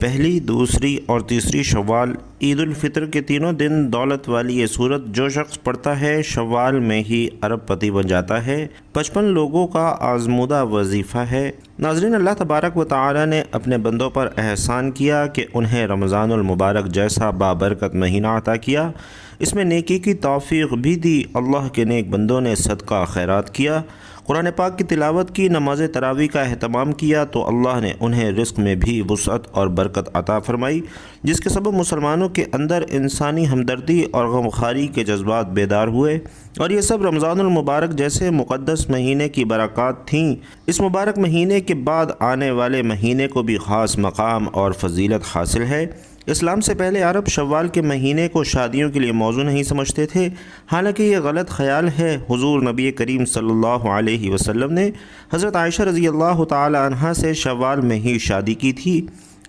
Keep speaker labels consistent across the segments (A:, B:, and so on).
A: پہلی، دوسری اور تیسری شوال عید الفطر کے تینوں دن دولت والی یہ صورت جو شخص پڑھتا ہے شوال میں ہی ارب پتی بن جاتا ہے۔ 55 لوگوں کا آزمودہ وظیفہ ہے۔ ناظرین، اللہ تبارک و تعالی نے اپنے بندوں پر احسان کیا کہ انہیں رمضان المبارک جیسا بابرکت مہینہ عطا کیا۔ اس میں نیکی کی توفیق بھی دی۔ اللہ کے نیک بندوں نے صدقہ خیرات کیا، قرآن پاک کی تلاوت کی، نماز تراویح کا اہتمام کیا تو اللہ نے انہیں رزق میں بھی وسعت اور برکت عطا فرمائی، جس کے سبب مسلمانوں کے اندر انسانی ہمدردی اور غمخواری کے جذبات بیدار ہوئے، اور یہ سب رمضان المبارک جیسے مقدس مہینے کی برکات تھیں۔ اس مبارک مہینے کے بعد آنے والے مہینے کو بھی خاص مقام اور فضیلت حاصل ہے۔ اسلام سے پہلے عرب شوال کے مہینے کو شادیوں کے لیے موزوں نہیں سمجھتے تھے، حالانکہ یہ غلط خیال ہے۔ حضور نبی کریم صلی اللہ علیہ وسلم نے حضرت عائشہ رضی اللہ تعالی عنہا سے شوال میں ہی شادی کی تھی۔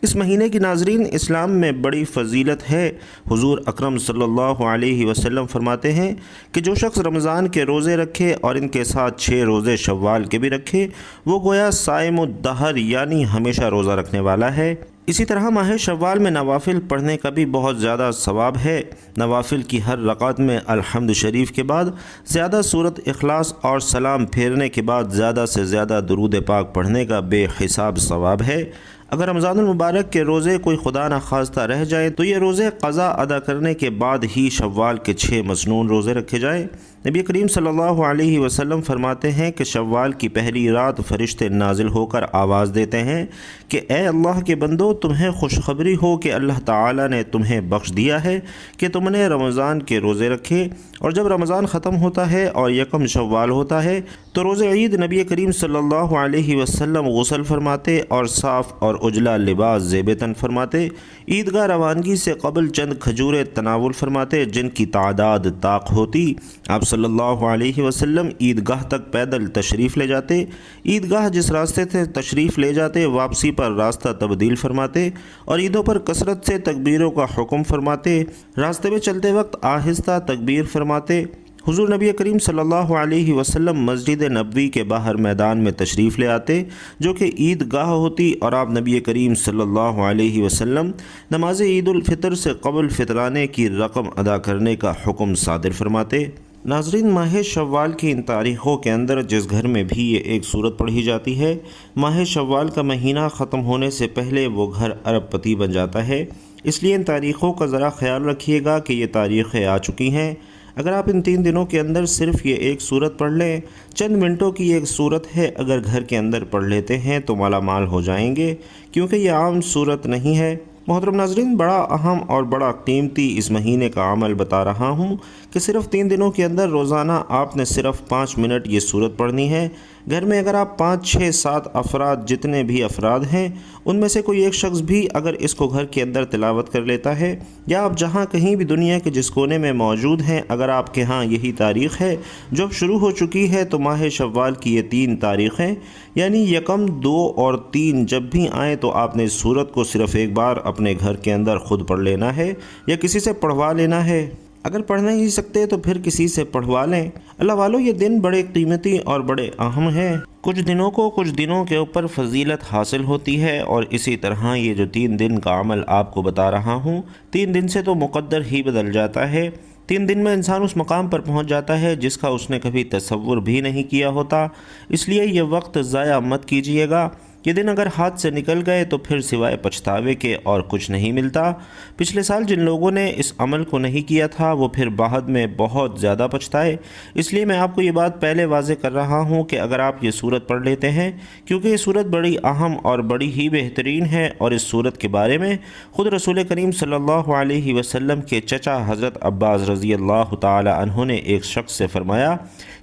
A: اس مہینے کی ناظرین اسلام میں بڑی فضیلت ہے۔ حضور اکرم صلی اللہ علیہ وسلم فرماتے ہیں کہ جو شخص رمضان کے روزے رکھے اور ان کے ساتھ 6 روزے شوال کے بھی رکھے، وہ گویا صائم الدہر یعنی ہمیشہ روزہ رکھنے والا ہے۔ اسی طرح ماہ شوال میں نوافل پڑھنے کا بھی بہت زیادہ ثواب ہے۔ نوافل کی ہر رکعت میں الحمد شریف کے بعد زیادہ سورۃ اخلاص اور سلام پھیرنے کے بعد زیادہ سے زیادہ درود پاک پڑھنے کا بے حساب ثواب ہے۔ اگر رمضان المبارک کے روزے کوئی خدا نخواستہ رہ جائے تو یہ روزے قضا ادا کرنے کے بعد ہی شوال کے 6 مسنون روزے رکھے جائیں۔ نبی کریم صلی اللہ علیہ وسلم فرماتے ہیں کہ شوال کی پہلی رات فرشتے نازل ہو کر آواز دیتے ہیں کہ اے اللہ کے بندو، تمہیں خوشخبری ہو کہ اللہ تعالی نے تمہیں بخش دیا ہے کہ تم نے رمضان کے روزے رکھے، اور جب رمضان ختم ہوتا ہے اور یکم شوال ہوتا ہے تو روز عید نبی کریم صلی اللہ علیہ وسلم غسل فرماتے اور صاف اور اجلا لباس زیب تن فرماتے، عیدگاہ روانگی سے قبل چند کھجوریں تناول فرماتے جن کی تعداد طاق ہوتی۔ آپ صلی اللہ علیہ وسلم عیدگاہ تک پیدل تشریف لے جاتے، عیدگاہ جس راستے سے تشریف لے جاتے واپسی پر راستہ تبدیل فرماتے، اور عیدوں پر کثرت سے تکبیروں کا حکم فرماتے، راستے میں چلتے وقت آہستہ تکبیر فرماتے۔ حضور نبی کریم صلی اللہ علیہ وسلم مسجد نبوی کے باہر میدان میں تشریف لے آتے جو کہ عید گاہ ہوتی، اور آپ نبی کریم صلی اللہ علیہ وسلم نماز عید الفطر سے قبل فطرانے کی رقم ادا کرنے کا حکم صادر فرماتے۔ ناظرین، ماہ شوال کی ان تاریخوں کے اندر جس گھر میں بھی یہ ایک صورت پڑھی جاتی ہے، ماہ شوال کا مہینہ ختم ہونے سے پہلے وہ گھر ارب پتی بن جاتا ہے۔ اس لیے ان تاریخوں کا ذرا خیال رکھیے گا کہ یہ تاریخیں آ چکی ہیں۔ اگر آپ ان 3 دنوں کے اندر صرف یہ ایک صورت پڑھ لیں، چند منٹوں کی ایک صورت ہے، اگر گھر کے اندر پڑھ لیتے ہیں تو مالا مال ہو جائیں گے، کیونکہ یہ عام صورت نہیں ہے۔ محترم ناظرین، بڑا اہم اور بڑا قیمتی اس مہینے کا عمل بتا رہا ہوں کہ صرف 3 دنوں کے اندر روزانہ آپ نے صرف 5 منٹ یہ صورت پڑھنی ہے۔ گھر میں اگر آپ 5، 6، 7 افراد، جتنے بھی افراد ہیں، ان میں سے کوئی ایک شخص بھی اگر اس کو گھر کے اندر تلاوت کر لیتا ہے، یا آپ جہاں کہیں بھی دنیا کے جس کونے میں موجود ہیں، اگر آپ کے ہاں یہی تاریخ ہے جو اب شروع ہو چکی ہے، تو ماہ شوال کی یہ 3 تاریخیں یعنی یکم، 2 اور 3 جب بھی آئیں تو آپ نے اس صورت کو صرف ایک بار اپنے گھر کے اندر خود پڑھ لینا ہے یا کسی سے پڑھوا لینا ہے۔ اگر پڑھ نہیں سکتے تو پھر کسی سے پڑھوا لیں۔ اللہ والو، یہ دن بڑے قیمتی اور بڑے اہم ہیں۔ کچھ دنوں کو کچھ دنوں کے اوپر فضیلت حاصل ہوتی ہے، اور اسی طرح یہ جو 3 دن کا عمل آپ کو بتا رہا ہوں، 3 دن سے تو مقدر ہی بدل جاتا ہے۔ 3 دن میں انسان اس مقام پر پہنچ جاتا ہے جس کا اس نے کبھی تصور بھی نہیں کیا ہوتا۔ اس لیے یہ وقت ضائع مت کیجیے گا۔ یہ دن اگر ہاتھ سے نکل گئے تو پھر سوائے پچھتاوے کے اور کچھ نہیں ملتا۔ پچھلے سال جن لوگوں نے اس عمل کو نہیں کیا تھا وہ پھر بعد میں بہت زیادہ پچھتائے۔ اس لیے میں آپ کو یہ بات پہلے واضح کر رہا ہوں کہ اگر آپ یہ صورت پڑھ لیتے ہیں، کیونکہ یہ صورت بڑی اہم اور بڑی ہی بہترین ہے، اور اس صورت کے بارے میں خود رسول کریم صلی اللہ علیہ وسلم کے چچا حضرت عباس رضی اللہ تعالی عنہ نے ایک شخص سے فرمایا،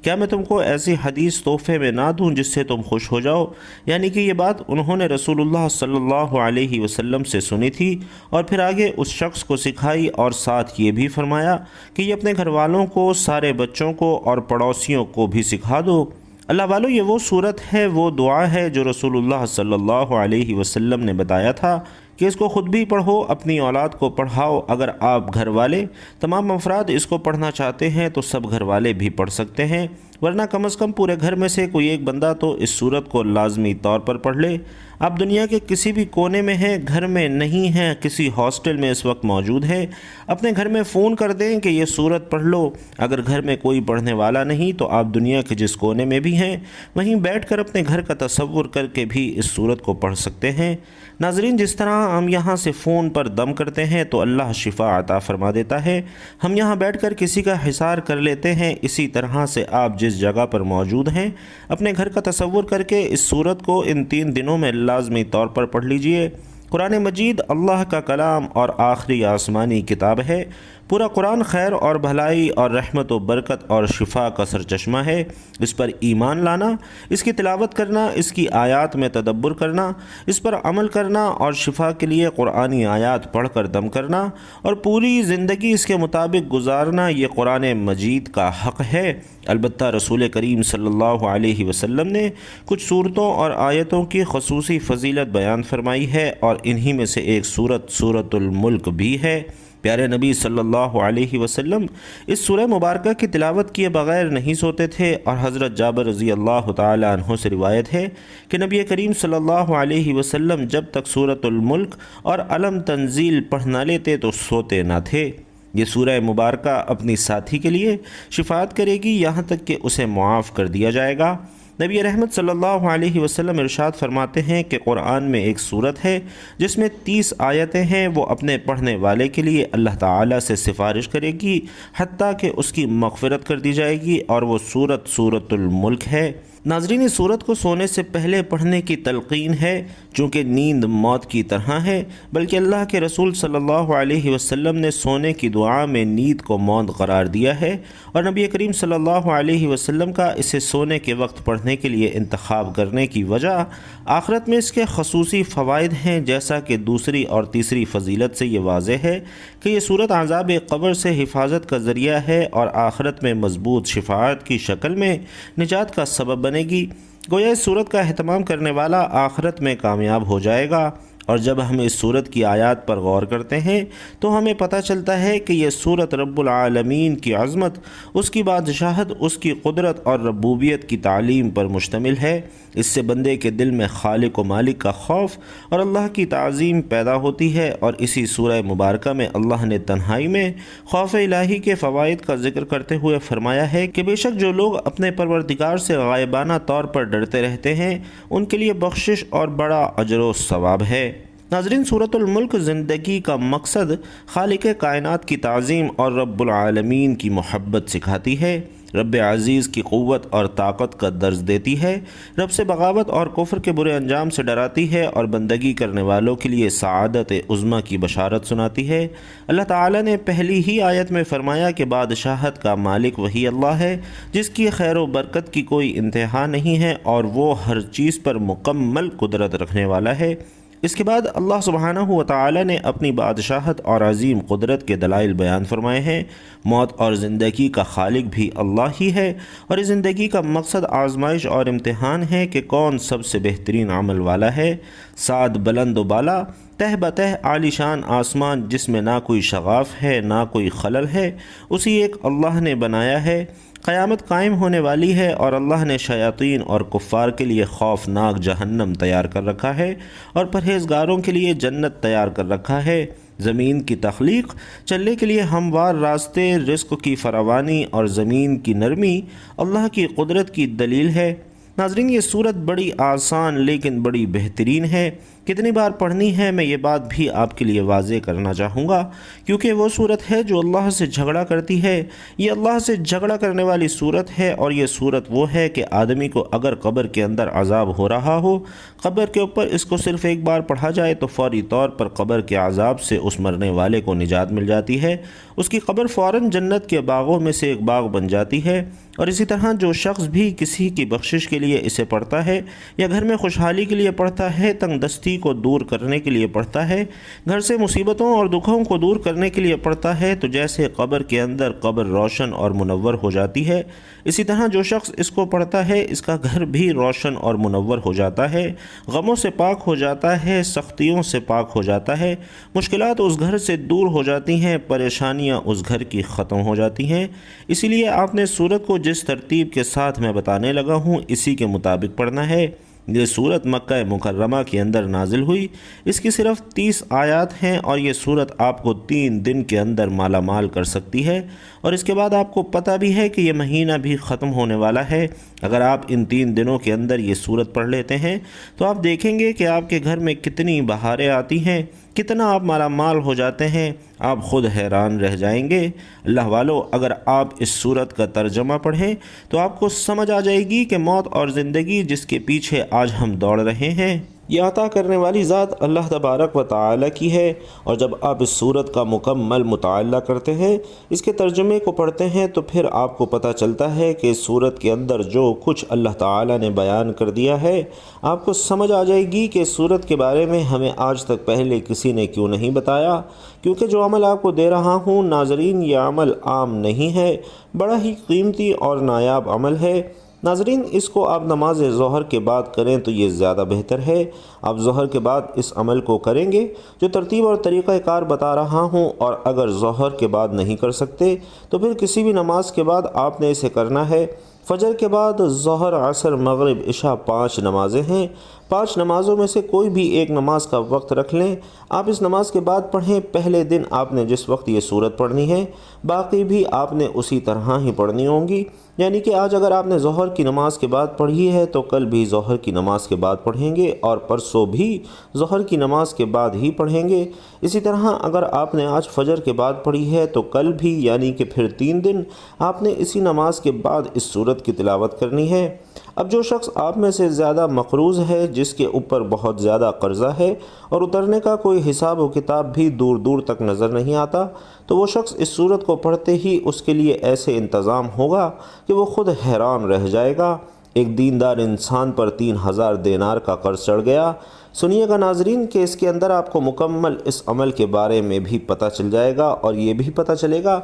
A: کیا میں تم کو ایسی حدیث تحفے میں نہ دوں جس سے تم خوش ہو جاؤ؟ یعنی کہ یہ بات انہوں نے رسول اللہ صلی اللہ علیہ وسلم سے سنی تھی، اور پھر آگے اس شخص کو سکھائی، اور ساتھ یہ بھی فرمایا کہ یہ اپنے گھر والوں کو، سارے بچوں کو اور پڑوسیوں کو بھی سکھا دو۔ اللہ والو، یہ وہ صورت ہے، وہ دعا ہے جو رسول اللہ صلی اللہ علیہ وسلم نے بتایا تھا کہ اس کو خود بھی پڑھو، اپنی اولاد کو پڑھاؤ۔ اگر آپ گھر والے تمام افراد اس کو پڑھنا چاہتے ہیں تو سب گھر والے بھی پڑھ سکتے ہیں، ورنہ کم از کم پورے گھر میں سے کوئی ایک بندہ تو اس صورت کو لازمی طور پر پڑھ لے۔ آپ دنیا کے کسی بھی کونے میں ہیں، گھر میں نہیں ہیں، کسی ہاسٹل میں اس وقت موجود ہیں، اپنے گھر میں فون کر دیں کہ یہ سورت پڑھ لو۔ اگر گھر میں کوئی پڑھنے والا نہیں تو آپ دنیا کے جس کونے میں بھی ہیں وہیں بیٹھ کر اپنے گھر کا تصور کر کے بھی اس سورت کو پڑھ سکتے ہیں۔ ناظرین، جس طرح ہم یہاں سے فون پر دم کرتے ہیں تو اللہ شفا عطا فرما دیتا ہے، ہم یہاں بیٹھ کر کسی کا حصار کر لیتے ہیں، اسی طرح سے آپ جس جگہ پر موجود ہیں اپنے گھر کا تصور کر کے اس سورت کو ان 3 دنوں میں لازمی طور پر پڑھ لیجئے۔ قرآن مجید اللہ کا کلام اور آخری آسمانی کتاب ہے۔ پورا قرآن خیر اور بھلائی اور رحمت و برکت اور شفا کا سرچشمہ ہے۔ اس پر ایمان لانا، اس کی تلاوت کرنا، اس کی آیات میں تدبر کرنا، اس پر عمل کرنا اور شفا کے لیے قرآنی آیات پڑھ کر دم کرنا اور پوری زندگی اس کے مطابق گزارنا، یہ قرآن مجید کا حق ہے۔ البتہ رسول کریم صلی اللہ علیہ وسلم نے کچھ صورتوں اور آیتوں کی خصوصی فضیلت بیان فرمائی ہے اور انہی میں سے ایک سورۃ الملک بھی ہے۔ پیارے نبی صلی اللہ علیہ وسلم اس سورہ مبارکہ کی تلاوت کیے بغیر نہیں سوتے تھے، اور حضرت جابر رضی اللہ تعالی عنہ سے روایت ہے کہ نبی کریم صلی اللہ علیہ وسلم جب تک سورۃ الملک اور علم تنزیل پڑھ نہ لیتے تو سوتے نہ تھے۔ یہ سورہ مبارکہ اپنی ساتھی کے لیے شفاعت کرے گی یہاں تک کہ اسے معاف کر دیا جائے گا۔ نبی رحمت صلی اللہ علیہ وسلم ارشاد فرماتے ہیں کہ قرآن میں ایک سورت ہے جس میں 30 آیتیں ہیں، وہ اپنے پڑھنے والے کے لیے اللہ تعالیٰ سے سفارش کرے گی حتیٰ کہ اس کی مغفرت کر دی جائے گی، اور وہ سورۃ الملک ہے۔ ناظرین، اس سورت کو سونے سے پہلے پڑھنے کی تلقین ہے، چونکہ نیند موت کی طرح ہے، بلکہ اللہ کے رسول صلی اللہ علیہ وسلم نے سونے کی دعا میں نیند کو موت قرار دیا ہے، اور نبی کریم صلی اللہ علیہ وسلم کا اسے سونے کے وقت پڑھنے کے لیے انتخاب کرنے کی وجہ آخرت میں اس کے خصوصی فوائد ہیں، جیسا کہ دوسری اور تیسری فضیلت سے یہ واضح ہے کہ یہ سورت عذاب قبر سے حفاظت کا ذریعہ ہے اور آخرت میں مضبوط شفاعت کی شکل میں نجات کا سبب بنے گی۔ گویا اس سورت کا اہتمام کرنے والا آخرت میں کامیاب ہو جائے گا۔ اور جب ہم اس سورت کی آیات پر غور کرتے ہیں تو ہمیں پتہ چلتا ہے کہ یہ سورت رب العالمین کی عظمت، اس کی بادشاہت، اس کی قدرت اور ربوبیت کی تعلیم پر مشتمل ہے۔ اس سے بندے کے دل میں خالق و مالک کا خوف اور اللہ کی تعظیم پیدا ہوتی ہے، اور اسی سورہ مبارکہ میں اللہ نے تنہائی میں خوف الہی کے فوائد کا ذکر کرتے ہوئے فرمایا ہے کہ بے شک جو لوگ اپنے پروردگار سے غائبانہ طور پر ڈرتے رہتے ہیں ان کے لیے بخشش اور بڑا اجر و ثواب ہے۔ ناظرین، سورۃ الملک زندگی کا مقصد خالق کائنات کی تعظیم اور رب العالمین کی محبت سکھاتی ہے، رب عزیز کی قوت اور طاقت کا درس دیتی ہے، رب سے بغاوت اور کفر کے برے انجام سے ڈراتی ہے، اور بندگی کرنے والوں کے لیے سعادت عظمیٰ کی بشارت سناتی ہے۔ اللہ تعالیٰ نے پہلی ہی آیت میں فرمایا کہ بادشاہت کا مالک وہی اللہ ہے جس کی خیر و برکت کی کوئی انتہا نہیں ہے، اور وہ ہر چیز پر مکمل قدرت رکھنے والا ہے۔ اس کے بعد اللہ سبحانہ و تعالی نے اپنی بادشاہت اور عظیم قدرت کے دلائل بیان فرمائے ہیں۔ موت اور زندگی کا خالق بھی اللہ ہی ہے، اور اس زندگی کا مقصد آزمائش اور امتحان ہے کہ کون سب سے بہترین عمل والا ہے۔ سعد بلند و بالا، تہ بتہ عالی شان آسمان جس میں نہ کوئی شغاف ہے نہ کوئی خلل ہے، اسی ایک اللہ نے بنایا ہے۔ قیامت قائم ہونے والی ہے، اور اللہ نے شیاطین اور کفار کے لیے خوفناک جہنم تیار کر رکھا ہے اور پرہیزگاروں کے لیے جنت تیار کر رکھا ہے۔ زمین کی تخلیق، چلنے کے لیے ہموار راستے، رزق کی فراوانی اور زمین کی نرمی اللہ کی قدرت کی دلیل ہے۔ ناظرین، یہ سورت بڑی آسان لیکن بڑی بہترین ہے۔ کتنی بار پڑھنی ہے میں یہ بات بھی آپ کے لیے واضح کرنا چاہوں گا، کیونکہ وہ سورت ہے جو اللہ سے جھگڑا کرتی ہے۔ یہ اللہ سے جھگڑا کرنے والی سورت ہے، اور یہ سورت وہ ہے کہ آدمی کو اگر قبر کے اندر عذاب ہو رہا ہو، قبر کے اوپر اس کو صرف ایک بار پڑھا جائے تو فوری طور پر قبر کے عذاب سے اس مرنے والے کو نجات مل جاتی ہے، اس کی قبر فوراً جنت کے باغوں میں سے ایک باغ بن جاتی ہے۔ اور اسی طرح جو شخص بھی کسی کی بخشش کے لیے اسے پڑھتا ہے یا گھر میں خوشحالی کے لیے پڑھتا ہے، تنگ دستی کو دور کرنے کے لیے پڑھتا ہے، گھر سے مصیبتوں اور دکھوں کو دور کرنے کے لیے پڑھتا ہے، تو جیسے قبر کے اندر قبر روشن اور منور ہو جاتی ہے، اسی طرح جو شخص اس کو پڑھتا ہے اس کا گھر بھی روشن اور منور ہو جاتا ہے، غموں سے پاک ہو جاتا ہے، سختیوں سے پاک ہو جاتا ہے، مشکلات اس گھر سے دور ہو جاتی ہیں، پریشانیاں اس گھر کی ختم ہو جاتی ہیں۔ اسی لیے آپ نے سورت کو جس ترتیب کے ساتھ میں بتانے لگا ہوں اسی کے مطابق پڑھنا ہے۔ یہ صورت مکہ مکرمہ کے اندر نازل ہوئی۔ اس کی صرف 30 آیات ہیں اور یہ صورت آپ کو 3 دن کے اندر مالا مال کر سکتی ہے، اور اس کے بعد آپ کو پتہ بھی ہے کہ یہ مہینہ بھی ختم ہونے والا ہے۔ اگر آپ ان 3 دنوں کے اندر یہ صورت پڑھ لیتے ہیں تو آپ دیکھیں گے کہ آپ کے گھر میں کتنی بہاریں آتی ہیں، کتنا آپ مالا مال ہو جاتے ہیں، آپ خود حیران رہ جائیں گے۔ اللہ والو، اگر آپ اس صورت کا ترجمہ پڑھیں تو آپ کو سمجھ آ جائے گی کہ موت اور زندگی جس کے پیچھے آج ہم دوڑ رہے ہیں، یہ عطا کرنے والی ذات اللہ تبارک و تعالی کی ہے۔ اور جب آپ اس صورت کا مکمل مطالعہ کرتے ہیں، اس کے ترجمے کو پڑھتے ہیں، تو پھر آپ کو پتہ چلتا ہے کہ اس صورت کے اندر جو کچھ اللہ تعالی نے بیان کر دیا ہے، آپ کو سمجھ آ جائے گی کہ اس صورت کے بارے میں ہمیں آج تک پہلے کسی نے کیوں نہیں بتایا۔ کیونکہ جو عمل آپ کو دے رہا ہوں ناظرین، یہ عمل عام نہیں ہے، بڑا ہی قیمتی اور نایاب عمل ہے۔ ناظرین، اس کو آپ نماز ظہر کے بعد کریں تو یہ زیادہ بہتر ہے۔ آپ ظہر کے بعد اس عمل کو کریں گے جو ترتیب اور طریقہ کار بتا رہا ہوں، اور اگر ظہر کے بعد نہیں کر سکتے تو پھر کسی بھی نماز کے بعد آپ نے اسے کرنا ہے۔ فجر کے بعد ظہر، عصر، مغرب، عشاء 5 نمازیں ہیں۔ 5 نمازوں میں سے کوئی بھی ایک نماز کا وقت رکھ لیں، آپ اس نماز کے بعد پڑھیں۔ پہلے دن آپ نے جس وقت یہ صورت پڑھنی ہے، باقی بھی آپ نے اسی طرح ہی پڑھنی ہوں گی۔ یعنی کہ آج اگر آپ نے ظہر کی نماز کے بعد پڑھی ہے تو کل بھی ظہر کی نماز کے بعد پڑھیں گے، اور پرسوں بھی ظہر کی نماز کے بعد ہی پڑھیں گے۔ اسی طرح اگر آپ نے آج فجر کے بعد پڑھی ہے تو کل بھی، یعنی کہ پھر 3 دن آپ نے اسی نماز کے بعد اس صورت کی تلاوت کرنی ہے۔ اب جو شخص آپ میں سے زیادہ مقروض ہے، جس کے اوپر بہت زیادہ قرضہ ہے اور اترنے کا کوئی حساب و کتاب بھی دور دور تک نظر نہیں آتا، تو وہ شخص اس صورت کو پڑھتے ہی اس کے لیے ایسے انتظام ہوگا کہ وہ خود حیران رہ جائے گا۔ ایک دیندار انسان پر 3000 دینار کا قرض چڑھ گیا۔ سنیے گا ناظرین کہ اس کے اندر آپ کو مکمل اس عمل کے بارے میں بھی پتہ چل جائے گا، اور یہ بھی پتہ چلے گا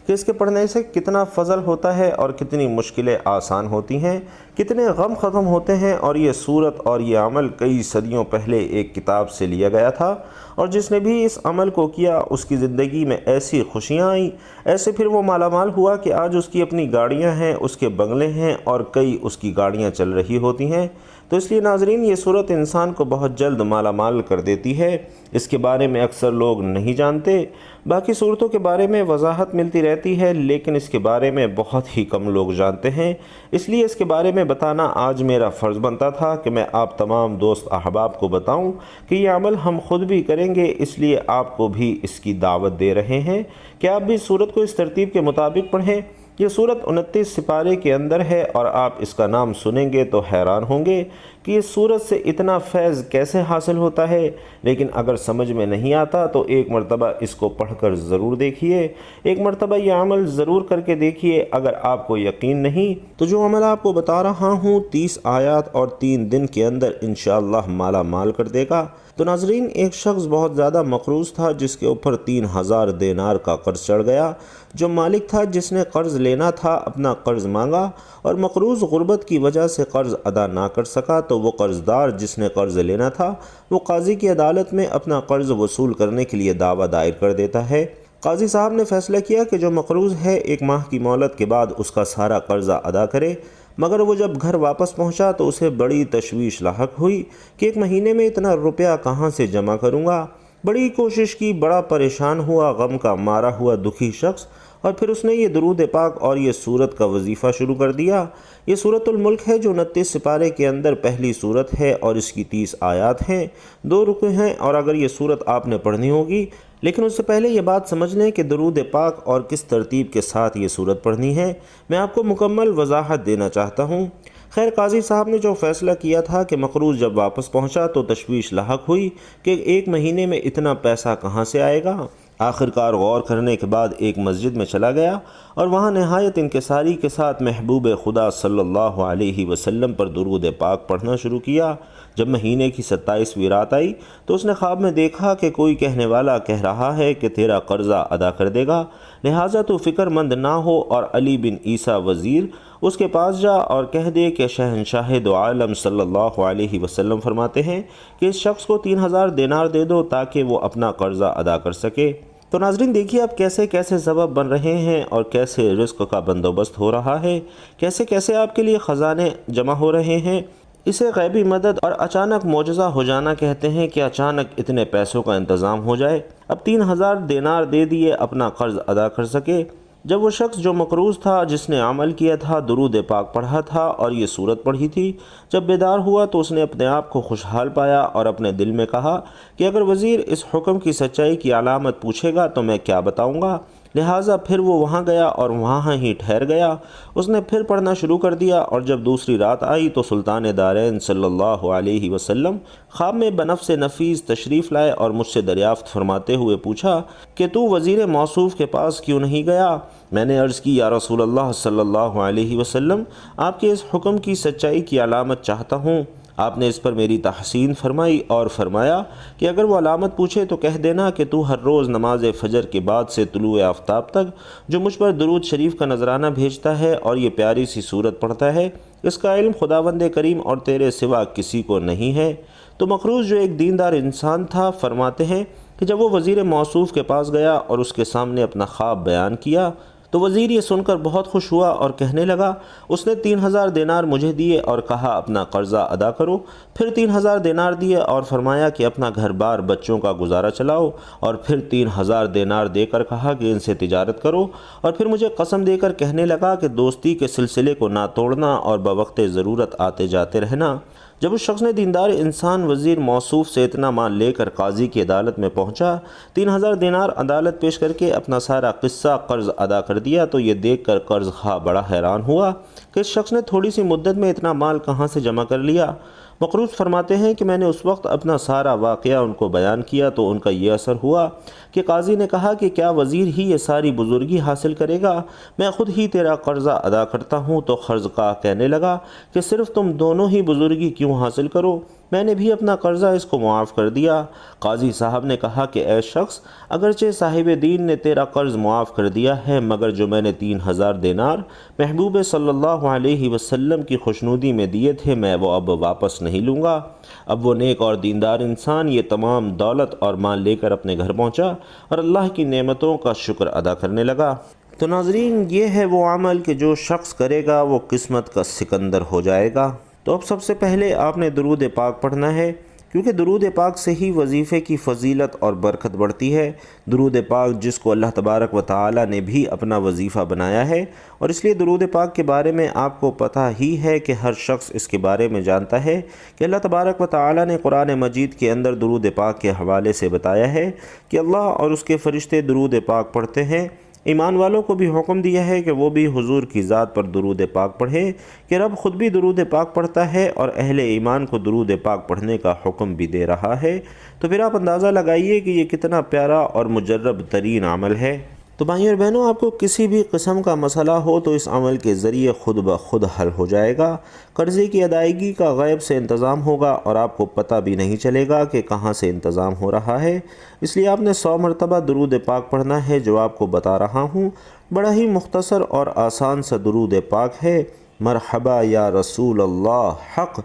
A: کہ اس کے پڑھنے سے کتنا فضل ہوتا ہے اور کتنی مشکلیں آسان ہوتی ہیں، کتنے غم ختم ہوتے ہیں۔ اور یہ صورت اور یہ عمل کئی صدیوں پہلے ایک کتاب سے لیا گیا تھا، اور جس نے بھی اس عمل کو کیا اس کی زندگی میں ایسی خوشیاں آئیں، ایسے پھر وہ مالا مال ہوا کہ آج اس کی اپنی گاڑیاں ہیں، اس کے بنگلے ہیں، اور کئی اس کی گاڑیاں چل رہی ہوتی ہیں۔ تو اس لیے ناظرین، یہ صورت انسان کو بہت جلد مالا مال کر دیتی ہے۔ اس کے بارے میں اکثر لوگ نہیں جانتے۔ باقی صورتوں کے بارے میں وضاحت ملتی رہتی ہے، لیکن اس کے بارے میں بہت ہی کم لوگ جانتے ہیں۔ اس لیے اس کے بارے میں بتانا آج میرا فرض بنتا تھا کہ میں آپ تمام دوست احباب کو بتاؤں کہ یہ عمل ہم خود بھی کریں گے، اس لیے آپ کو بھی اس کی دعوت دے رہے ہیں کہ آپ بھی اس صورت کو اس ترتیب کے مطابق پڑھیں۔ یہ صورت 29 سپارے کے اندر ہے، اور آپ اس کا نام سنیں گے تو حیران ہوں گے کہ یہ صورت سے اتنا فیض کیسے حاصل ہوتا ہے۔ لیکن اگر سمجھ میں نہیں آتا تو ایک مرتبہ اس کو پڑھ کر ضرور دیکھیے، ایک مرتبہ یہ عمل ضرور کر کے دیکھیے۔ اگر آپ کو یقین نہیں تو جو عمل آپ کو بتا رہا ہوں 30 آیات اور 3 دن کے اندر انشاءاللہ مالا مال کر دے گا۔ تو ناظرین، ایک شخص بہت زیادہ مقروض تھا جس کے اوپر 3000 دینار کا قرض چڑھ گیا۔ جو مالک تھا جس نے قرض لینا تھا اپنا قرض مانگا، اور مقروض غربت کی وجہ سے قرض ادا نہ کر سکا، تو وہ قرض دار جس نے قرض لینا تھا وہ قاضی کی عدالت میں اپنا قرض وصول کرنے کے لیے دعویٰ دائر کر دیتا ہے۔ قاضی صاحب نے فیصلہ کیا کہ جو مقروض ہے 1 ماہ کی مہلت کے بعد اس کا سارا قرضہ ادا کرے، مگر وہ جب گھر واپس پہنچا تو اسے بڑی تشویش لاحق ہوئی کہ 1 مہینے میں اتنا روپیہ کہاں سے جمع کروں گا۔ بڑی کوشش کی، بڑا پریشان ہوا، غم کا مارا ہوا دکھی شخص، اور پھر اس نے یہ درود پاک اور یہ سورت کا وظیفہ شروع کر دیا۔ یہ سورۃ الملک ہے جو 29 سپارے کے اندر پہلی سورت ہے، اور اس کی 30 آیات ہیں، 2 رکوع ہیں، اور اگر یہ سورت آپ نے پڑھنی ہوگی، لیکن اس سے پہلے یہ بات سمجھ لیں کہ درود پاک اور کس ترتیب کے ساتھ یہ سورت پڑھنی ہے، میں آپ کو مکمل وضاحت دینا چاہتا ہوں۔ خیر، قاضی صاحب نے جو فیصلہ کیا تھا کہ مقروض جب واپس پہنچا تو تشویش لاحق ہوئی کہ 1 مہینے میں اتنا پیسہ کہاں سے آئے گا۔ آخرکار غور کرنے کے بعد ایک مسجد میں چلا گیا اور وہاں نہایت انکساری کے ساتھ محبوب خدا صلی اللہ علیہ وسلم پر درود پاک پڑھنا شروع کیا۔ جب مہینے کی 27ویں رات آئی تو اس نے خواب میں دیکھا کہ کوئی کہنے والا کہہ رہا ہے کہ تیرا قرضہ ادا کر دے گا، لہٰذا تو فکر مند نہ ہو اور علی بن عیسیٰ وزیر اس کے پاس جا اور کہہ دے کہ شہنشاہ دو عالم صلی اللہ علیہ وسلم فرماتے ہیں کہ اس شخص کو 3000 دینار دے دو تاکہ وہ اپنا قرضہ ادا کر سکے۔ تو ناظرین، دیکھیے اب کیسے کیسے سبب بن رہے ہیں اور کیسے رزق کا بندوبست ہو رہا ہے، کیسے کیسے آپ کے لیے خزانے جمع ہو رہے ہیں۔ اسے غیبی مدد اور اچانک معجزہ ہو جانا کہتے ہیں کہ اچانک اتنے پیسوں کا انتظام ہو جائے۔ اب 3000 دینار دے دیے اپنا قرض ادا کر سکے۔ جب وہ شخص جو مقروض تھا، جس نے عمل کیا تھا، درود پاک پڑھا تھا اور یہ سورت پڑھی تھی، جب بیدار ہوا تو اس نے اپنے آپ کو خوشحال پایا اور اپنے دل میں کہا کہ اگر وزیر اس حکم کی سچائی کی علامت پوچھے گا تو میں کیا بتاؤں گا؟ لہٰذا پھر وہ وہاں گیا اور وہاں ہی ٹھہر گیا۔ اس نے پھر پڑھنا شروع کر دیا، اور جب دوسری رات آئی تو سلطان دارین صلی اللہ علیہ وسلم خواب میں بنفس نفیس تشریف لائے اور مجھ سے دریافت فرماتے ہوئے پوچھا کہ تو وزیر موصوف کے پاس کیوں نہیں گیا؟ میں نے عرض کی یا رسول اللہ صلی اللہ علیہ وسلم، آپ کے اس حکم کی سچائی کی علامت چاہتا ہوں۔ آپ نے اس پر میری تحسین فرمائی اور فرمایا کہ اگر وہ علامت پوچھے تو کہہ دینا کہ تو ہر روز نماز فجر کے بعد سے طلوع آفتاب تک جو مجھ پر درود شریف کا نذرانہ بھیجتا ہے اور یہ پیاری سی صورت پڑھتا ہے، اس کا علم خداوند کریم اور تیرے سوا کسی کو نہیں ہے۔ تو مقروض جو ایک دیندار انسان تھا فرماتے ہیں کہ جب وہ وزیر موصوف کے پاس گیا اور اس کے سامنے اپنا خواب بیان کیا تو وزیر یہ سن کر بہت خوش ہوا اور کہنے لگا، اس نے 3000 دینار مجھے دیے اور کہا اپنا قرضہ ادا کرو۔ پھر 3000 دینار دیے اور فرمایا کہ اپنا گھر بار بچوں کا گزارا چلاؤ، اور پھر 3000 دینار دے کر کہا کہ ان سے تجارت کرو، اور پھر مجھے قسم دے کر کہنے لگا کہ دوستی کے سلسلے کو نہ توڑنا اور بوقت ضرورت آتے جاتے رہنا۔ جب اس شخص نے دیندار انسان وزیر موصوف سے اتنا مال لے کر قاضی کی عدالت میں پہنچا، 3000 دینار عدالت پیش کر کے اپنا سارا قصہ قرض ادا کر دیا، تو یہ دیکھ کر قرض خواہ بڑا حیران ہوا کہ اس شخص نے تھوڑی سی مدت میں اتنا مال کہاں سے جمع کر لیا۔ مقروض فرماتے ہیں کہ میں نے اس وقت اپنا سارا واقعہ ان کو بیان کیا تو ان کا یہ اثر ہوا کہ قاضی نے کہا کہ کیا وزیر ہی یہ ساری بزرگی حاصل کرے گا؟ میں خود ہی تیرا قرضہ ادا کرتا ہوں۔ تو قرض خواہ کہنے لگا کہ صرف تم دونوں ہی بزرگی کیوں حاصل کرو؟ میں نے بھی اپنا قرضہ اس کو معاف کر دیا۔ قاضی صاحب نے کہا کہ اے شخص، اگرچہ صاحب دین نے تیرا قرض معاف کر دیا ہے، مگر جو میں نے 3000 دینار محبوب صلی اللہ علیہ وسلم کی خوشنودی میں دیے تھے، میں وہ اب واپس نہیں لوں گا۔ اب وہ نیک اور دیندار انسان یہ تمام دولت اور مال لے کر اپنے گھر پہنچا اور اللہ کی نعمتوں کا شکر ادا کرنے لگا۔ تو ناظرین، یہ ہے وہ عمل کہ جو شخص کرے گا وہ قسمت کا سکندر ہو جائے گا۔ تو اب سب سے پہلے آپ نے درود پاک پڑھنا ہے، کیونکہ درود پاک سے ہی وظیفے کی فضیلت اور برکت بڑھتی ہے۔ درود پاک جس کو اللہ تبارک و تعالی نے بھی اپنا وظیفہ بنایا ہے، اور اس لیے درود پاک کے بارے میں آپ کو پتہ ہی ہے کہ ہر شخص اس کے بارے میں جانتا ہے کہ اللہ تبارک و تعالی نے قرآن مجید کے اندر درود پاک کے حوالے سے بتایا ہے کہ اللہ اور اس کے فرشتے درود پاک پڑھتے ہیں۔ ایمان والوں کو بھی حکم دیا ہے کہ وہ بھی حضور کی ذات پر درود پاک پڑھیں، کہ رب خود بھی درود پاک پڑھتا ہے اور اہل ایمان کو درود پاک پڑھنے کا حکم بھی دے رہا ہے۔ تو پھر آپ اندازہ لگائیے کہ یہ کتنا پیارا اور مجرب ترین عمل ہے۔ تو بھائیوں اور بہنوں، آپ کو کسی بھی قسم کا مسئلہ ہو تو اس عمل کے ذریعے خود بخود حل ہو جائے گا۔ قرضے کی ادائیگی کا غیب سے انتظام ہوگا اور آپ کو پتہ بھی نہیں چلے گا کہ کہاں سے انتظام ہو رہا ہے۔ اس لیے آپ نے 100 مرتبہ درود پاک پڑھنا ہے، جو آپ کو بتا رہا ہوں۔ بڑا ہی مختصر اور آسان سا درود پاک ہے، مرحبا یا رسول اللہ حق۔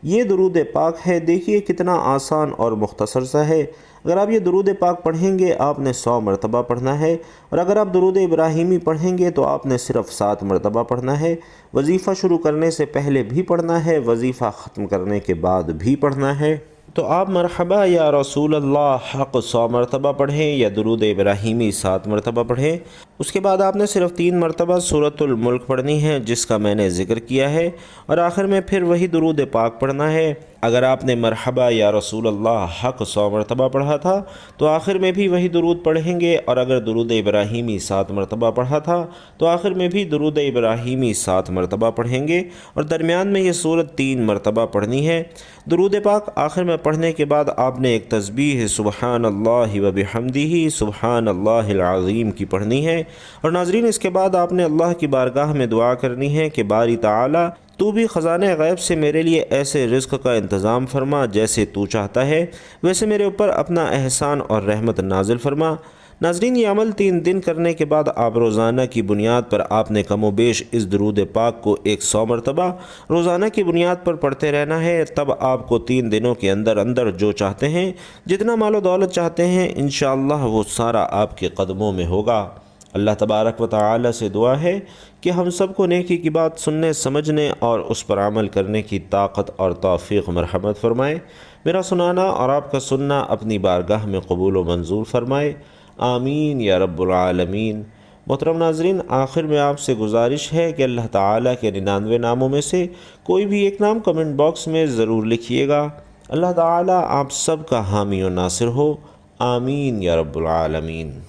A: یہ درود پاک ہے، دیکھیے کتنا آسان اور مختصر سا ہے۔ اگر آپ یہ درود پاک پڑھیں گے آپ نے 100 مرتبہ پڑھنا ہے، اور اگر آپ درود ابراہیمی پڑھیں گے تو آپ نے صرف 7 مرتبہ پڑھنا ہے۔ وظیفہ شروع کرنے سے پہلے بھی پڑھنا ہے، وظیفہ ختم کرنے کے بعد بھی پڑھنا ہے۔ تو آپ مرحبا یا رسول اللہ حق 100 مرتبہ پڑھیں یا درود ابراہیمی 7 مرتبہ پڑھیں۔ اس کے بعد آپ نے صرف 3 مرتبہ سورۃ الملک پڑھنی ہے، جس کا میں نے ذکر کیا ہے، اور آخر میں پھر وہی درود پاک پڑھنا ہے۔ اگر آپ نے مرحبا یا رسول اللہ حق 100 مرتبہ پڑھا تھا تو آخر میں بھی وہی درود پڑھیں گے، اور اگر درود ابراہیمی 7 مرتبہ پڑھا تھا تو آخر میں بھی درود ابراہیمی 7 مرتبہ پڑھیں گے، اور درمیان میں یہ سورت 3 مرتبہ پڑھنی ہے۔ درود پاک آخر میں پڑھنے کے بعد آپ نے ایک تسبیح سبحان اللہ و بحمدہ سبحان اللہ العظیم کی پڑھنی ہے، اور ناظرین اس کے بعد آپ نے اللہ کی بارگاہ میں دعا کرنی ہے کہ باری تعالی تو بھی خزانے غیب سے میرے لیے ایسے رزق کا انتظام فرما جیسے تو چاہتا ہے، ویسے میرے اوپر اپنا احسان اور رحمت نازل فرما۔ ناظرین یہ عمل 3 دن کرنے کے بعد آپ روزانہ کی بنیاد پر آپ نے کم و بیش اس درود پاک کو 100 مرتبہ روزانہ کی بنیاد پر پڑھتے رہنا ہے۔ تب آپ کو 3 دنوں کے اندر اندر جو چاہتے ہیں، جتنا مال و دولت چاہتے ہیں، انشاءاللہ وہ سارا آپ کے قدموں میں ہوگا۔ اللہ تبارک و تعالی سے دعا ہے کہ ہم سب کو نیکی کی بات سننے، سمجھنے اور اس پر عمل کرنے کی طاقت اور توفیق مرحمت فرمائے۔ میرا سنانا اور آپ کا سننا اپنی بارگاہ میں قبول و منظور فرمائے، آمین یا رب العالمین۔ محترم ناظرین، آخر میں آپ سے گزارش ہے کہ اللہ تعالیٰ کے 99 ناموں میں سے کوئی بھی ایک نام کمنٹ باکس میں ضرور لکھیے گا۔ اللہ تعالیٰ آپ سب کا حامی و ناصر ہو، آمین یا رب العالمین۔